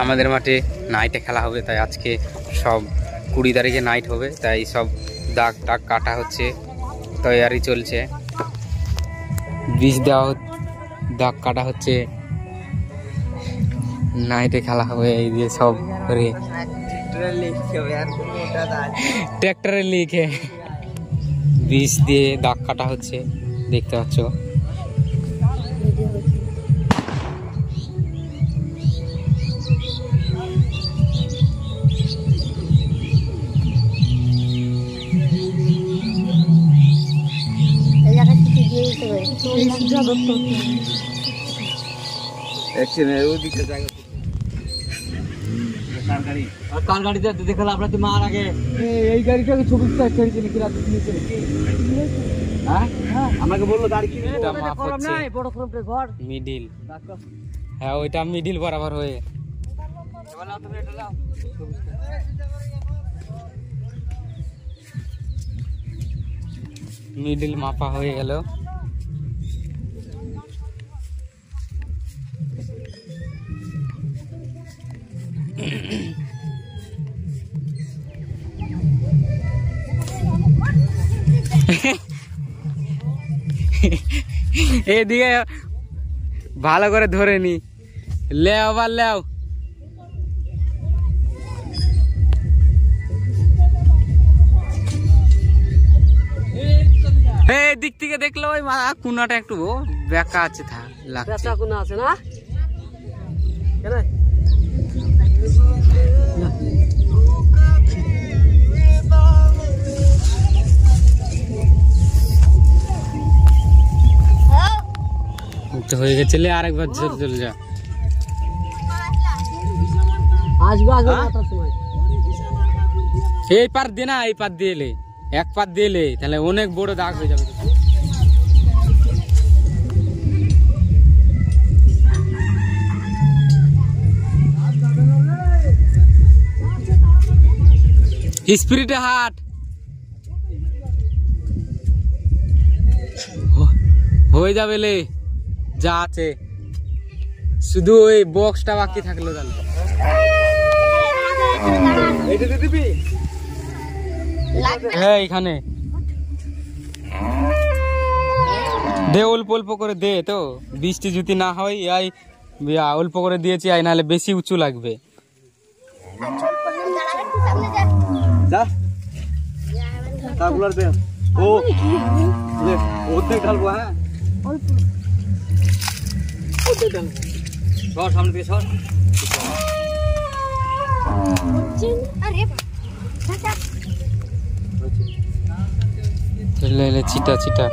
আমাদের মাঠে নাইটে খেলা হবে, তাই আজকে সব 20 তারিখে নাইট হবে, তাই সব দাগ টাগ কাটা হচ্ছে, তৈয়ারি চলছে, বীজ দেওয়া, দাগ কাটা হচ্ছে, নাইটে খেলা হবে। এই যে সব করে ট্র্যাক্টরে লিখে বীজ দিয়ে দাগ কাটা হচ্ছে, দেখতে পাচ্ছ। কার গাড়িতে দেখলাম আমরা তো মার আগে এই গাড়িটাকে ছবি ছেড়েছি নাকি রাত হ্যাঁ আমাকে বললো গাড়ি কিনে বড় ফ্রন্টে ঘর মিডিল, হ্যাঁ ওইটা মিডিল বরাবর হয়ে মিডিল মাপা হয়ে গেল। এদিকে ভালো করে ধরে নি, লেও আবার লেও। এই দিক থেকে দেখলো ওই কোনাটা একটু বেঁকা আছে, লাগছে কোনা আছে না হয়ে গেছে, আরেকবার চলে যা, এই পার দে না, এই পার দিয়ে এলে, এক পার দিয়ে এলে তাহলে অনেক বড় দাগ হয়ে যাবে। স্পিরিটে হাট হয়ে যাবে লে, যা আছে শুধু ওই বক্সটা বাকি থাকলো। তাহলে হ্যাঁ এখানে দে, অল্প অল্প করে দে, তো বৃষ্টি যদি না হয় এই অল্প করে দিয়েছি, আই নাহলে বেশি উঁচু লাগবে। সামনে থেকে সর চিটা চিটা